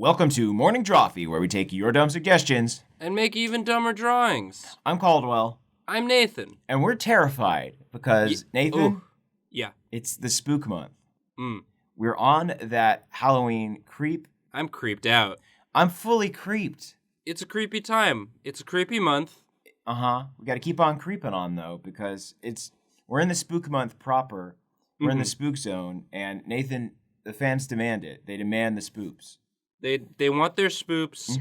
Welcome to Morning Drawfee, where we take your dumb suggestions. And make even dumber drawings. I'm Caldwell. I'm Nathan. And we're terrified because, Nathan, yeah, it's the spook month. Mm. We're on that Halloween creep. I'm creeped out. I'm fully creeped. It's a creepy time. It's a creepy month. Uh-huh. We got to keep on creeping on, though, because we're in the spook month proper. We're in the spook zone, and Nathan, the fans demand it. They demand the spoops. They want their spoops.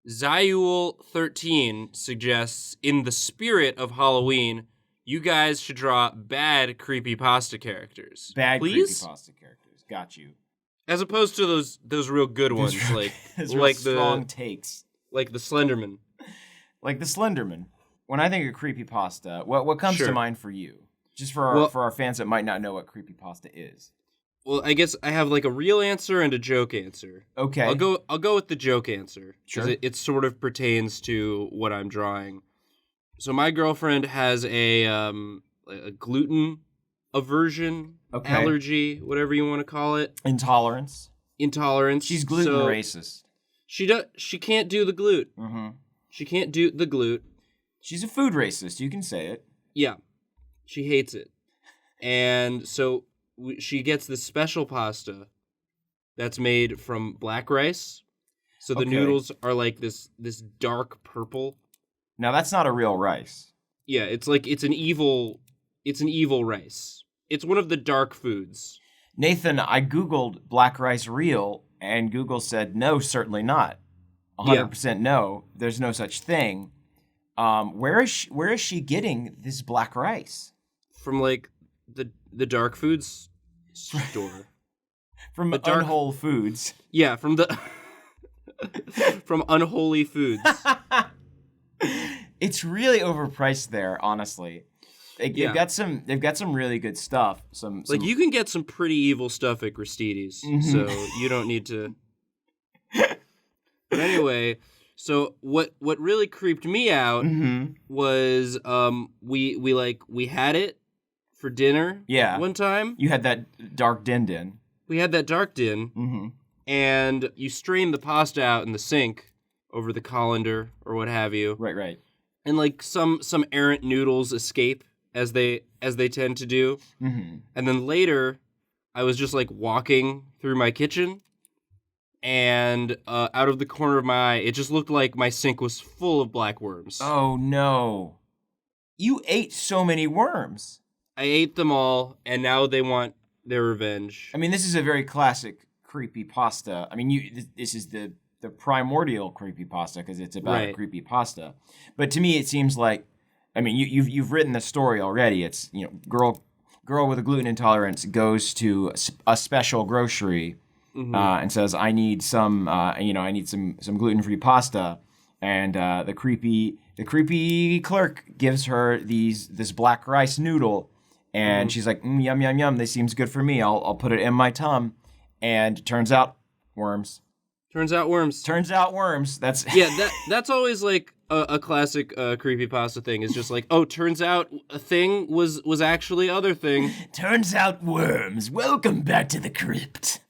Zayul13 suggests, in the spirit of Halloween, you guys should draw bad creepypasta characters. Bad Please? creepypasta characters. Got you. As opposed to those real good ones, like strong takes. Like the Slenderman. Like the Slenderman. When I think of creepypasta, what comes to mind for you? Just for our fans that might not know what creepypasta is. Well, I guess I have like a real answer and a joke answer. Okay. I'll go with the joke answer. Sure. It sort of pertains to what I'm drawing. So my girlfriend has a gluten aversion, allergy, whatever you want to call it. Intolerance. She's gluten racist. She can't do the glute. Mm-hmm. She can't do the glute. She's a food racist. You can say it. Yeah. She hates it. And so she gets this special pasta that's made from black rice. So the noodles are like this dark purple. Now that's not a real rice. Yeah, it's an evil rice. It's one of the dark foods. Nathan, I Googled black rice real, and Google said no, certainly not. 100% no. There's no such thing. Where is she getting this black rice? From like the dark foods store. From Unwhole Foods. Yeah, from Unholy Foods. It's really overpriced there, honestly. They've got some really good stuff. Some like you can get some pretty evil stuff at Gristedes, so you don't need to. But anyway, so what really creeped me out was we had it for dinner. One time you had that dark din. We had that dark din, and you strain the pasta out in the sink over the colander or what have you. Right. And like some errant noodles escape as they tend to do. And then later, I was just like walking through my kitchen, and out of the corner of my eye, it just looked like my sink was full of black worms. Oh no! You ate so many worms. I ate them all, and now they want their revenge. I mean, this is a very classic creepypasta. I mean, this is the primordial creepypasta because it's about a creepypasta. But to me, it seems like, I mean, you've written the story already. It's, girl with a gluten intolerance goes to a special grocery and says, I need some gluten-free pasta, and the creepy clerk gives her this black rice noodle. And she's like, yum, yum, yum. This seems good for me. I'll put it in my tum. And turns out worms. Turns out worms. That's that's always like a classic creepypasta thing. Is just like, oh, turns out a thing was actually other thing. Turns out worms. Welcome back to the crypt.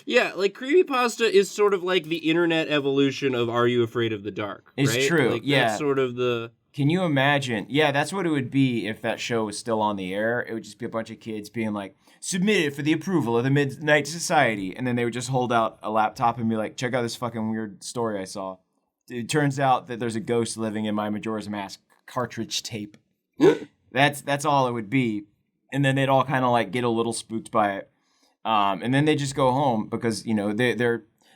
Yeah, like creepypasta is sort of like the internet evolution of Are You Afraid of the Dark? It's right? true. Like, yeah. That's sort of the. Can you imagine? Yeah, that's what it would be if that show was still on the air. It would just be a bunch of kids being like, submitted for the approval of the Midnight Society. And then they would just hold out a laptop and be like, check out this fucking weird story I saw. It turns out that there's a ghost living in my Majora's Mask cartridge tape. That's all it would be. And then they'd all kind of like get a little spooked by it. And then they just go home because,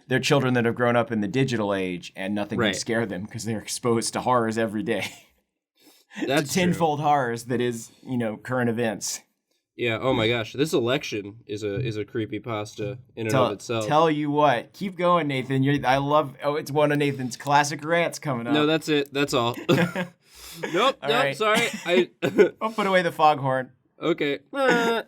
they're children that have grown up in the digital age and nothing can scare them because they're exposed to horrors every day. That's to tenfold horrors that is, current events. Yeah, oh my gosh. This election is a creepypasta in and of itself. Tell you what. Keep going, Nathan. It's one of Nathan's classic rants coming up. No, that's it. That's all. Nope, right. Sorry. I'll put away the foghorn. Okay. I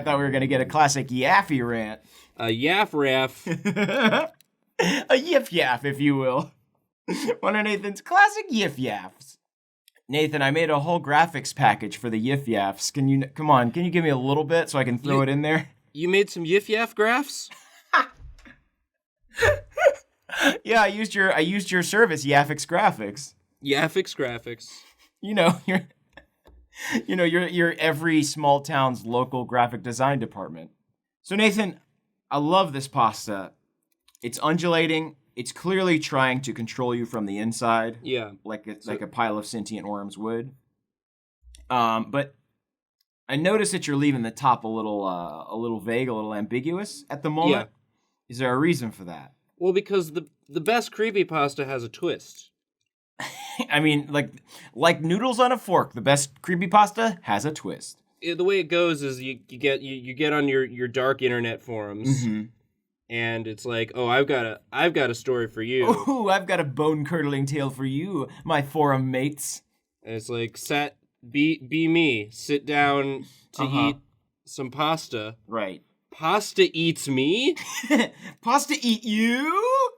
thought we were going to get a classic yaffy rant. A yaff raff. A yiff yaff, if you will. One of Nathan's classic yiff yaffs. Nathan, I made a whole graphics package for the yiff yaffs. Can you give me a little bit so I can throw it in there? You made some yiff yaff graphs? Yeah, I used your service, Yaffix Graphics. Yaffix Graphics. You know, you're every small town's local graphic design department. So Nathan, I love this pasta. It's undulating. It's clearly trying to control you from the inside. Yeah. Like a pile of sentient worms would. But I noticed that you're leaving the top a little vague, a little ambiguous at the moment. Yeah. Is there a reason for that? Well, because the best creepypasta has a twist. I mean, like noodles on a fork, the best creepypasta has a twist. The way it goes is you get on your dark internet forums, and it's like, oh, I've got a story for you. Oh, I've got a bone-curdling tale for you, my forum mates. And it's like, be me, sit down to eat some pasta. Right. Pasta eats me? Pasta eat you?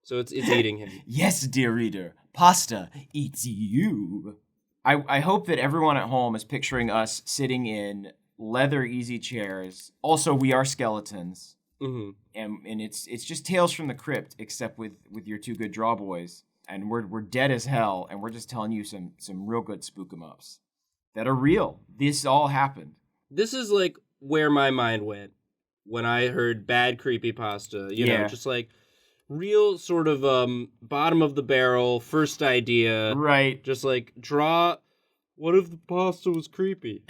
So it's eating him. Yes, dear reader. Pasta eats you. I hope that everyone at home is picturing us sitting in leather easy chairs. Also, we are skeletons. Mm-hmm. And it's just Tales from the Crypt, except with your two good draw boys. And we're dead as hell, and we're just telling you some real good spook 'em ups that are real. This all happened. This is like where my mind went when I heard bad creepypasta. You know, just like real sort of bottom of the barrel, first idea. Right. Just like draw, what if the pasta was creepy?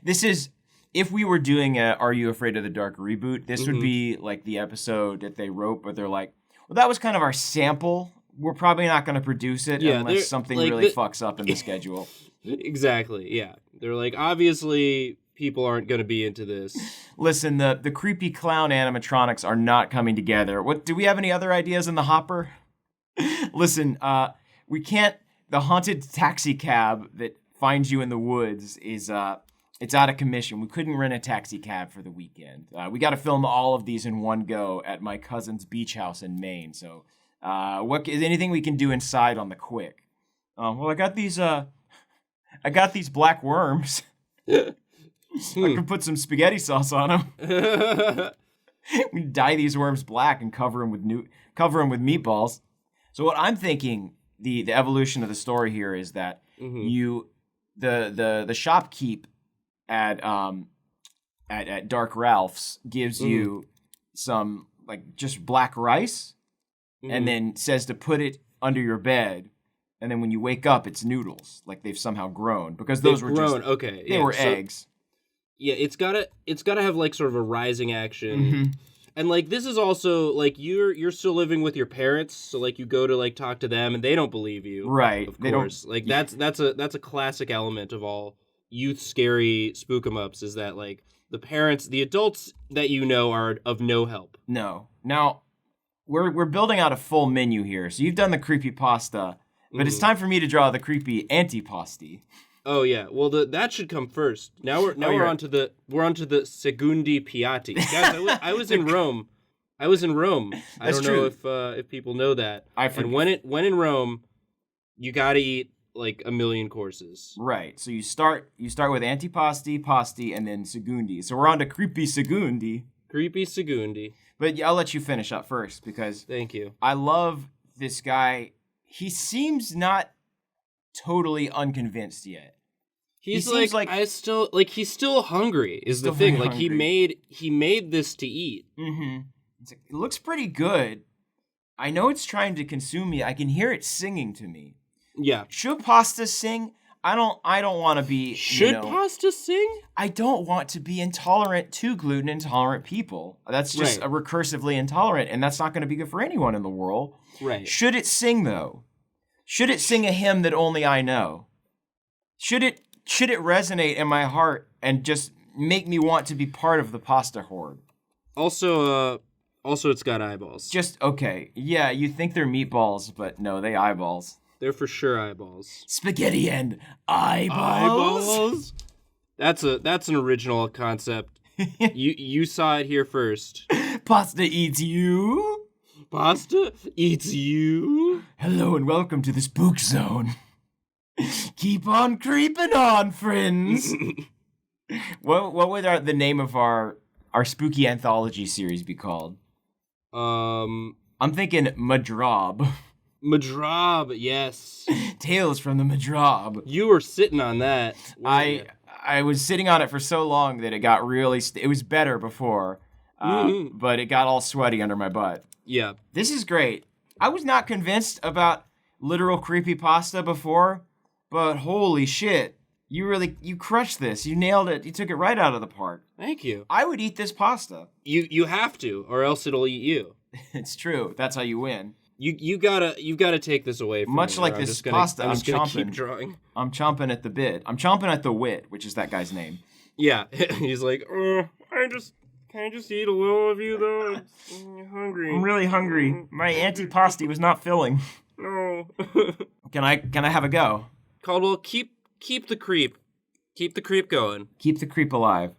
This is, if we were doing a Are You Afraid of the Dark reboot, this would be like the episode that they wrote, but they're like, well, that was kind of our sample. We're probably not going to produce it unless something like, really fucks up in the schedule. Exactly, yeah. They're like, obviously, people aren't going to be into this. Listen, the creepy clown animatronics are not coming together. Do we have any other ideas in the hopper? Listen, we can't. The haunted taxi cab that finds you in the woods is it's out of commission. We couldn't rent a taxi cab for the weekend. We got to film all of these in one go at my cousin's beach house in Maine. So, what is anything we can do inside on the quick? Well, I got these black worms. I can put some spaghetti sauce on them. We dye these worms black and cover them with meatballs. So what I'm thinking, the evolution of the story here is that the shopkeep at Dark Ralph's gives you some like just black rice, and then says to put it under your bed. And then when you wake up, it's noodles, like they've somehow grown, because those were grown. They were eggs. Yeah, it's gotta have like sort of a rising action, and like this is also like you're still living with your parents, so like you go to like talk to them, and they don't believe you, right? Of course, like that's a classic element of all youth scary spook 'em ups is that like the parents, the adults that you know are of no help. No, now we're building out a full menu here, so you've done the creepypasta. But it's time for me to draw the creepy antipasti. Oh yeah, well that should come first. Now we're onto the secondi piatti. Guys, I was in Rome. I don't know if people know that. And when in Rome, you got to eat like a million courses. Right. So you start with antipasti, pasti, and then segundi. So we're on to creepy segundi. Creepy segundi. But I'll let you finish up first because thank you. I love this guy. He seems not totally unconvinced yet. He's he's still hungry is the thing. Like hungry. he made this to eat. Mm-hmm. It's like, it looks pretty good. I know it's trying to consume me. I can hear it singing to me. Yeah. Should pasta sing? I don't want to be. Should pasta sing? I don't want to be intolerant to gluten intolerant people. That's just a recursively intolerant, and that's not going to be good for anyone in the world. Right. Should it sing though? Should it sing a hymn that only I know? Should it resonate in my heart and just make me want to be part of the pasta horde? Also it's got eyeballs. Just okay. Yeah, you think they're meatballs, but no, they eyeballs. They're for sure eyeballs. Spaghetti and eyeballs. That's an original concept. You saw it here first. Pasta eats you. Pasta eats you. Hello and welcome to the Spook Zone. Keep on creeping on, friends. What would the name of our spooky anthology series be called? I'm thinking Madrob. Madrob, yes. Tales from the Madrob. You were sitting on that. I was sitting on it for so long that it got really... it was better before, but it got all sweaty under my butt. Yeah. This is great. I was not convinced about literal creepypasta before, but holy shit. You crushed this. You nailed it. You took it right out of the park. Thank you. I would eat this pasta. You have to, or else it'll eat you. It's true. That's how you win. You gotta take this away from Much me, like this pasta, I'm chomping. Keep drawing. I'm chomping at the bit. I'm chomping at the wit, which is that guy's name. Yeah, he's like, can I just eat a little of you though? I'm hungry. I'm really hungry. My antipasti was not filling. No. Can I have a go? Caldwell, keep the creep. Keep the creep going. Keep the creep alive.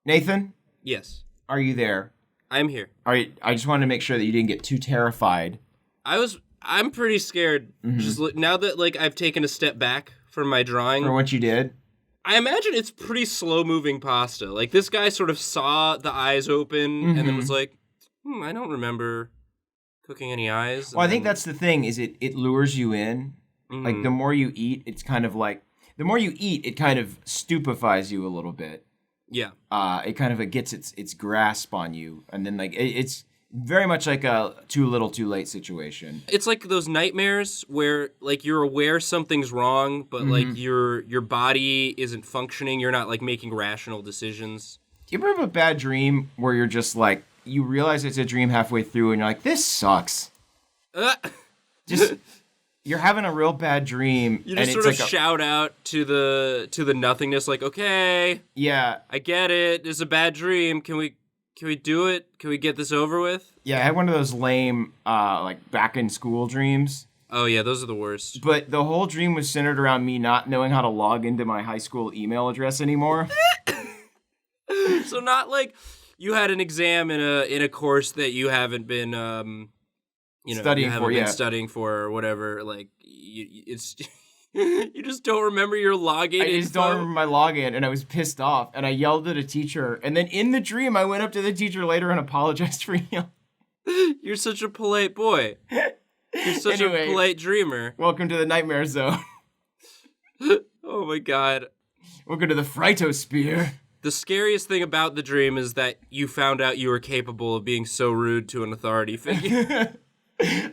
Nathan? Yes. Are you there? I'm here. All right, I just wanted to make sure that you didn't get too terrified. I'm pretty scared. Just now that I've taken a step back from my drawing. For what you did? I imagine it's pretty slow-moving pasta. Like, this guy sort of saw the eyes open and then was like, I don't remember cooking any eyes. Well, I think that's the thing, is it lures you in. Like, the more you eat, it's kind of like... The more you eat, it kind of stupefies you a little bit. Yeah. It kind of gets its grasp on you. And then, it's very much like a too little, too late situation. It's like those nightmares where, you're aware something's wrong, but, your body isn't functioning. You're not, making rational decisions. Do you ever have a bad dream where you're just, you realize it's a dream halfway through and you're like, this sucks? Just... You're having a real bad dream. You just sort of shout out to the nothingness, okay, yeah, I get it. It's a bad dream. Can we do it? Can we get this over with? Yeah, I had one of those lame, back in school dreams. Oh yeah, those are the worst. But the whole dream was centered around me not knowing how to log into my high school email address anymore. So not you had an exam in a course that you haven't been studying for or whatever. It's you just don't remember your login. I just don't remember my login, and I was pissed off, and I yelled at a teacher. And then in the dream, I went up to the teacher later and apologized for yelling. You're such a polite boy. You're such a polite dreamer. Welcome to the nightmare zone. Oh my god. Welcome to the Fritosphere. The scariest thing about the dream is that you found out you were capable of being so rude to an authority figure.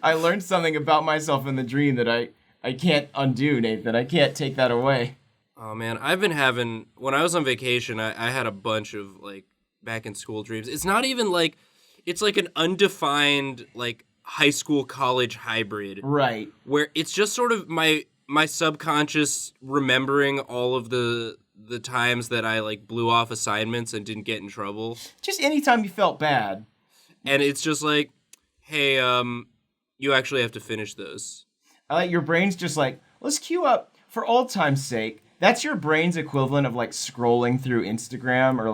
I learned something about myself in the dream that I can't undo, Nathan. I can't take that away. Oh, man. I've been having... When I was on vacation, I had a bunch of, back in school dreams. It's not even, It's an undefined, high school, college hybrid. Right. Where it's just sort of my subconscious remembering all of the times that I, blew off assignments and didn't get in trouble. Just anytime you felt bad. And it's just hey, you actually have to finish those. I like your brain's just let's queue up for old time's sake. That's your brain's equivalent of scrolling through Instagram or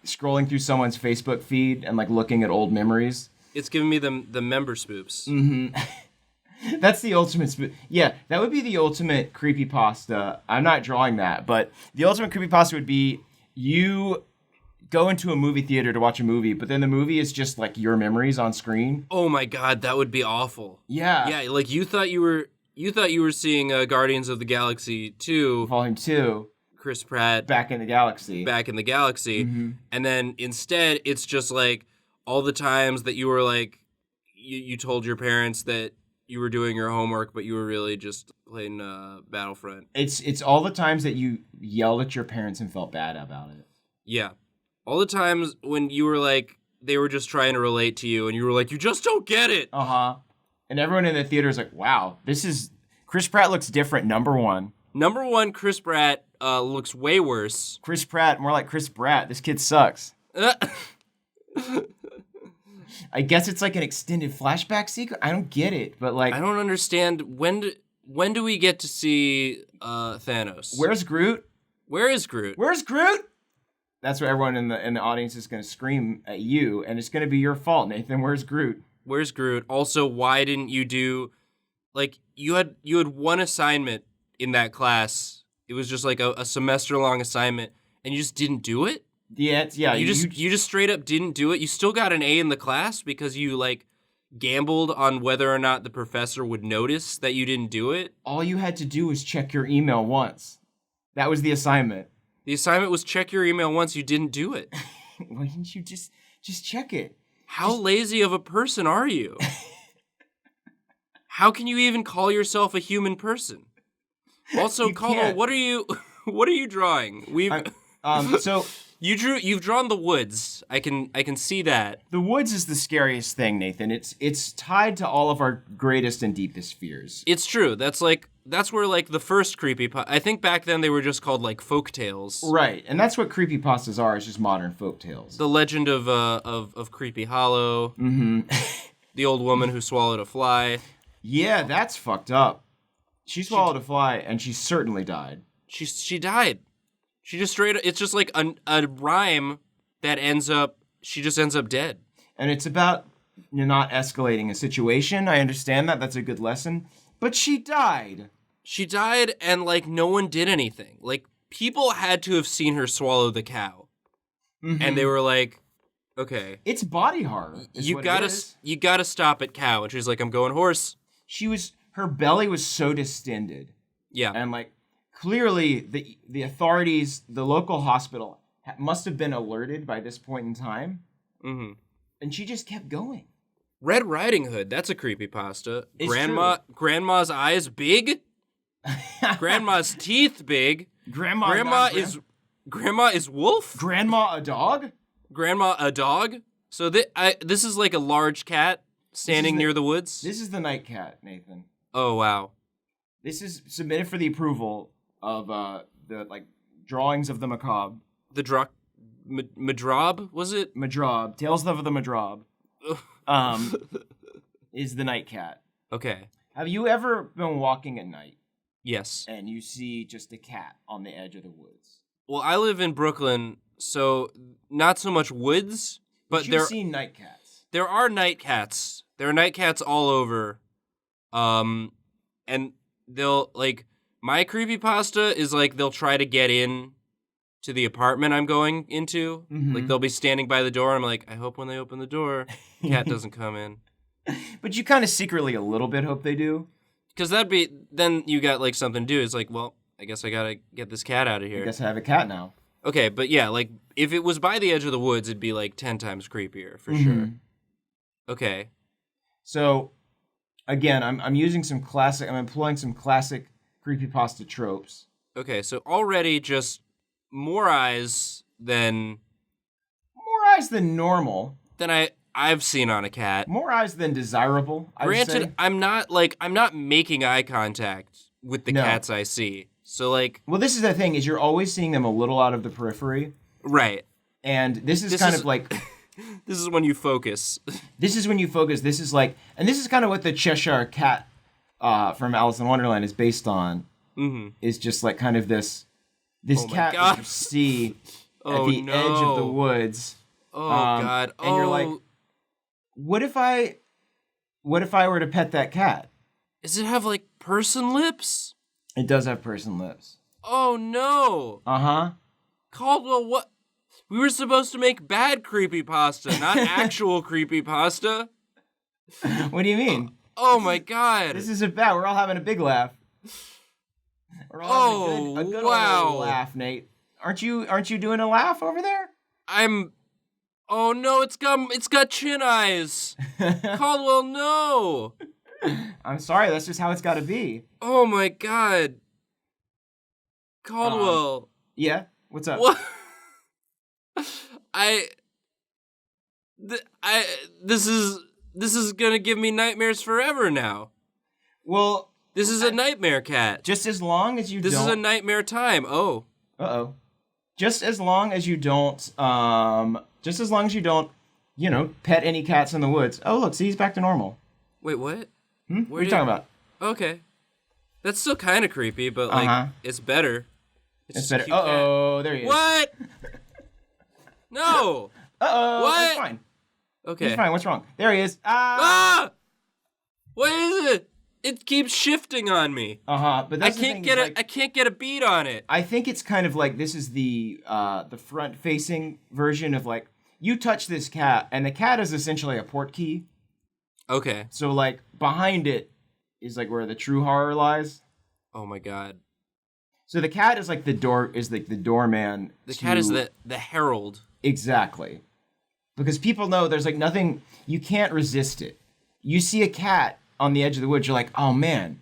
scrolling through someone's Facebook feed and looking at old memories. It's giving me the member spoops. Mm-hmm. That's the ultimate spoop. Yeah, that would be the ultimate creepypasta. I'm not drawing that, but the ultimate creepypasta would be you go into a movie theater to watch a movie, but then the movie is just your memories on screen. Oh my god, that would be awful. Yeah. Yeah, you thought you were seeing Guardians of the Galaxy 2, Volume 2. Chris Pratt Back in the Galaxy. Mm-hmm. And then instead it's just all the times that you were you told your parents that you were doing your homework, but you were really just playing Battlefront. It's all the times that you yelled at your parents and felt bad about it. Yeah. All the times when you were they were just trying to relate to you and you were you just don't get it. Uh-huh. And everyone in the theater is wow, Chris Pratt looks different, number one. Number one, Chris Pratt looks way worse. Chris Pratt, more like Chris Pratt. This kid sucks. I guess it's an extended flashback sequence. I don't get it, but I don't understand. When do we get to see Thanos? Where's Groot? Where is Groot? Where's Groot? That's what everyone in the audience is going to scream at you, and it's going to be your fault, Nathan. Where's Groot? Where's Groot? Also, why didn't you do you had one assignment in that class? It was just a semester long assignment, and you just didn't do it? Yeah. You just straight up didn't do it. You still got an A in the class because you like gambled on whether or not the professor would notice that you didn't do it. All you had to do was check your email once. That was the assignment. The assignment was check your email once. You didn't do it. Why didn't you just check it? How lazy of a person are you? How can you even call yourself a human person? Also, Caldwell, what are you drawing? So you've drawn the woods. I can see that. The woods is the scariest thing, Nathan. It's tied to all of our greatest and deepest fears. It's true. That's where like the first creepypasta. I think back then they were just called like folk tales. Right, and that's what creepypastas are. It's just modern folk tales. The legend of Creepy Hollow. Mm-hmm. The old woman who swallowed a fly. Yeah, that's fucked up. She swallowed a fly, and she certainly died. She died. She just it's just like a rhyme that she just ends up dead. And it's about not escalating a situation. I understand that. That's a good lesson. But she died. She died, and like no one did anything. Like people had to have seen her swallow the cow, and they were like, "Okay, it's body horror. You gotta stop at cow." And she's like, "I'm going horse." Her belly was so distended. Yeah. And like clearly the authorities, the local hospital must have been alerted by this point in time. Mm-hmm. And she just kept going. Red Riding Hood, that's a creepypasta. True. Grandma's eyes big. Grandma's teeth big. Grandma is wolf. Grandma a dog. Grandma a dog. So this is like a large cat standing near the woods. This is the night cat, Nathan. Oh wow. This is submitted for the approval of the like drawings of the macabre. The Madrob, was it? Madrob. Tales of the Madrob. Is the night cat. Okay. Have you ever been walking at night? Yes. And you see just a cat on the edge of the woods? Well, I live in Brooklyn, so not so much woods, but you've seen night cats. There are night cats. There are night cats all over. And they'll like my creepypasta is like they'll try to get in to the apartment I'm going into. Mm-hmm. Like they'll be standing by the door. And I'm like, I hope when they open the door, cat doesn't come in. But you kind of secretly a little bit hope they do. Because then you got like something to do. It's like, well, I guess I gotta get this cat out of here. I guess I have a cat now. Okay, but yeah, like if it was by the edge of the woods, it'd be like 10 times creepier for sure. Okay. So, again, I'm employing some classic creepypasta tropes. Okay, so already just more eyes than normal. Than I've seen on a cat. More eyes than desirable. Granted, I'm not making eye contact with the cats I see. So like, well, this is the thing: is you're always seeing them a little out of the periphery, right? And this is kind of like. This is when you focus. This is when you focus. This is like, and this is kind of what the Cheshire Cat from Alice in Wonderland is based on. Mm-hmm. Is just like kind of this cat that you see at the edge of the woods. Oh God! And you're like, what if I were to pet that cat? Does it have like person lips? It does have person lips. Oh no! Uh-huh. Caldwell, what? We were supposed to make bad creepypasta, not actual creepypasta. What do you mean? Oh my God! This isn't bad. We're all having a big laugh. We're all having a good old laugh, Nate. Aren't you doing a laugh over there? Oh no! It's got chin eyes. Caldwell, no. I'm sorry. That's just how it's got to be. Oh my God. Caldwell. Yeah. What's up? What? This is gonna give me nightmares forever now. Well, this is a nightmare cat. Just as long as you don't. This is a nightmare time. Oh. Uh-oh. Just as long as you don't, pet any cats in the woods. Oh, look, see, he's back to normal. Wait, what? What are you talking about? Okay. That's still kind of creepy, but like, it's better. It's better. Uh-oh, there he is. What? No. Uh-oh. What? It's fine. Okay. He's fine. What's wrong? There he is. Ah! What is it? It keeps shifting on me. But that's I can't get a beat on it. I think it's kind of like this is the front-facing version of like you touch this cat, and the cat is essentially a port key. Okay. So like behind it is like where the true horror lies. Oh my god. So the cat is like the doorman. The cat is the herald. Exactly. Because people know there's like nothing, you can't resist it. You see a cat on the edge of the woods, you're like, oh man.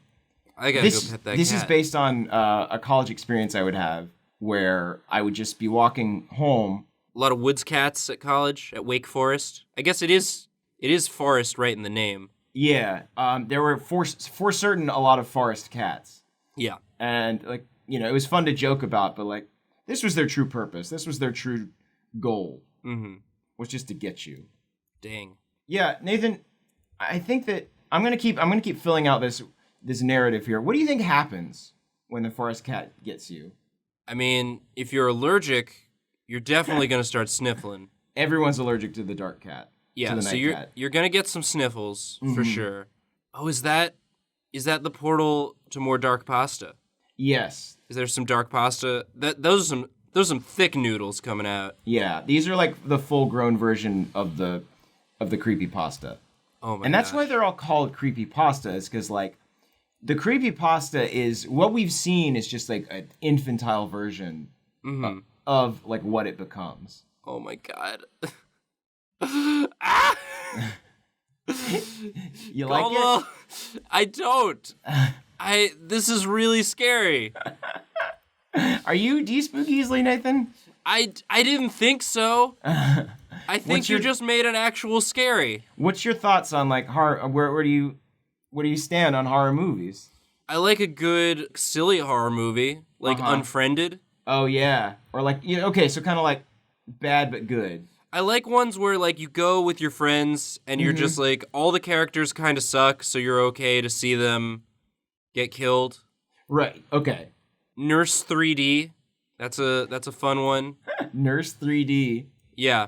I gotta go pet that cat. This is based on a college experience I would have where I would just be walking home. A lot of woods cats at college, at Wake Forest. I guess it is forest right in the name. Yeah. There were for certain a lot of forest cats. Yeah. And like, you know, it was fun to joke about, but like, this was their true purpose. This was their true goal. Mm-hmm. Was just to get you. Dang. Yeah, Nathan, I think that I'm gonna keep filling out this narrative here. What do you think happens when the forest cat gets you? I mean, if you're allergic, you're definitely gonna start sniffling. Everyone's allergic to the dark cat. Yeah, to the so night you're cat. you're gonna get some sniffles for sure. Oh, is that the portal to more dark pasta? Yes. Is there some dark pasta? Those are some thick noodles coming out. Yeah, these are like the full-grown version of the creepypasta. Oh my! And that's why they're all called creepypastas, because like the creepypasta is what we've seen is just like an infantile version of like what it becomes. Oh my god! Ah! You like it? I don't. This is really scary. Do you spook easily, Nathan? I didn't think so. I think you just made an actual scary. What's your thoughts on like horror? Where do you stand on horror movies? I like a good silly horror movie, like Unfriended. Oh yeah, or like okay, so kind of like bad but good. I like ones where like you go with your friends and you're just like all the characters kind of suck, so you're okay to see them get killed. Right. Okay. Nurse 3D. That's a fun one. Nurse 3D. Yeah.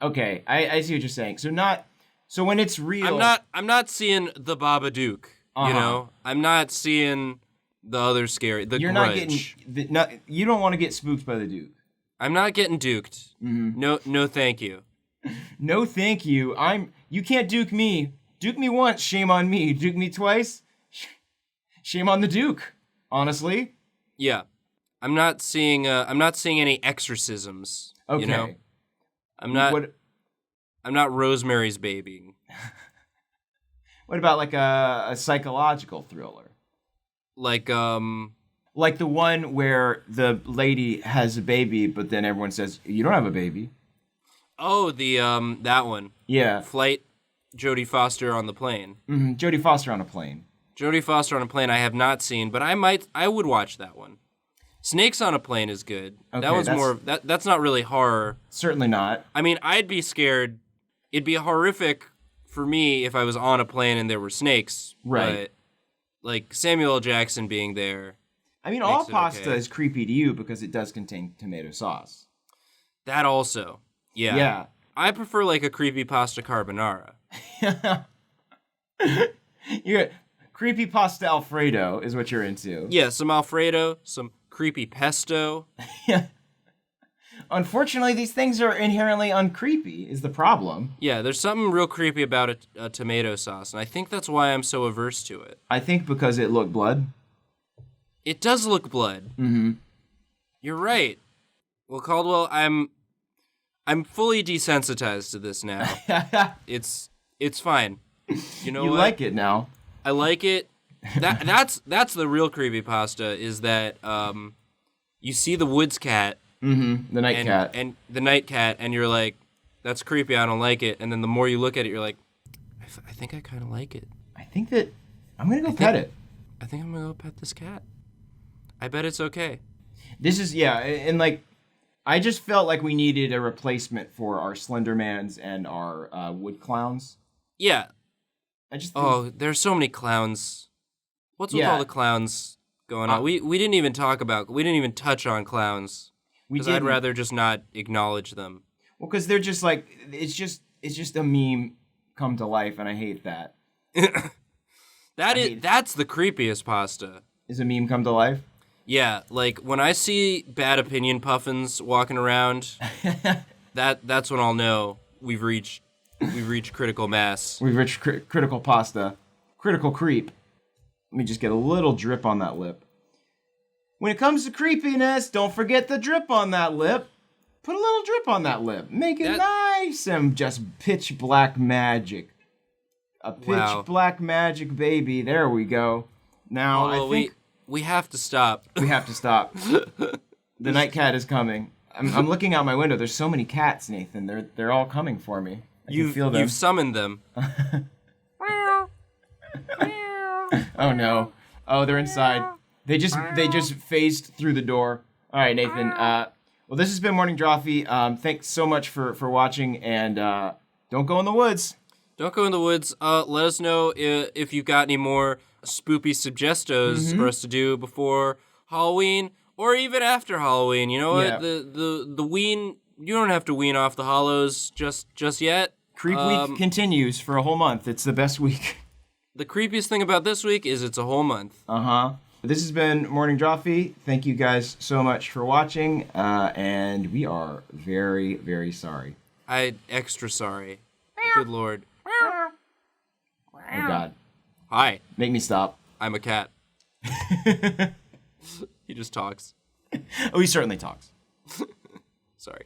Okay, I see what you're saying. So when it's real, I'm not seeing the Babadook. You know, I'm not seeing the other scary. You're Grudge. not getting. You don't want to get spooked by the Duke. I'm not getting duked. No, thank you. No, thank you. You can't duke me. Duke me once, shame on me. Duke me twice, shame on the Duke. Honestly. Yeah, I'm not seeing any exorcisms. Okay. You know? I'm not Rosemary's Baby. What about like a psychological thriller? Like the one where the lady has a baby, but then everyone says you don't have a baby. Oh, the that one. Yeah. Flight. Jodie Foster on the plane. Mm-hmm. Jodie Foster on a plane. Jodie Foster on a plane I have not seen, but I would watch that one. Snakes on a Plane is good. Okay, that one's that's not really horror. Certainly not. I mean, I'd be scared. It'd be horrific for me if I was on a plane and there were snakes. Right. But like Samuel L. Jackson being there. I mean, all pasta is creepy to you because it does contain tomato sauce. That also. Yeah. Yeah. I prefer like a creepypasta carbonara. You're creepypasta Alfredo is what you're into. Yeah, some Alfredo, some creepy pesto. Yeah. Unfortunately, these things are inherently uncreepy, is the problem. Yeah, there's something real creepy about a tomato sauce, and I think that's why I'm so averse to it. I think because it looked blood. It does look blood. Mm-hmm. You're right. Well, Caldwell, I'm fully desensitized to this now. It's fine. You know you what? like it now. I like it. That's the real creepypasta is that you see the woods cat. Mm-hmm. The night cat. And the night cat, and you're like, that's creepy, I don't like it. And then the more you look at it, you're like, I think I kind of like it. I think that I'm going to go pet it. I think I'm going to go pet this cat. I bet it's okay. This is, yeah, and like, I just felt like we needed a replacement for our Slendermans and our wood clowns. Yeah. I just think... there's so many clowns. What's with all the clowns going on? We didn't even touch on clowns. Because I'd rather just not acknowledge them. Well, because they're just like, it's just a meme come to life, and I hate that. That's the creepiest pasta. Is a meme come to life? Yeah, like when I see bad opinion puffins walking around, that's when I'll know we've reached critical mass. We've reached critical pasta. Critical creep. Let me just get a little drip on that lip. When it comes to creepiness, don't forget the drip on that lip. Put a little drip on that lip. Make it nice and just pitch black magic. A pitch black magic, baby. There we go. Now, I think... We have to stop. We have to stop. The night cat is coming. I'm looking out my window. There's so many cats, Nathan. They're all coming for me. I can feel them. You've summoned them. Oh no. Oh, they're inside. They just phased through the door. All right, Nathan. Well, this has been Morning Drawfee. Thanks so much for watching, and don't go in the woods. Don't go in the woods. Let us know if you've got any more spoopy suggestos for us to do before Halloween or even after Halloween. You know what? The wean. You don't have to wean off the hollows just yet. Creep week continues for a whole month. It's the best week. The creepiest thing about this week is it's a whole month. This has been Morning Drawfee. Thank you guys so much for watching, and we are very, very sorry. Extra sorry. Good Lord. Oh God. Hi. Make me stop. I'm a cat. He just talks. Oh, he certainly talks. Sorry.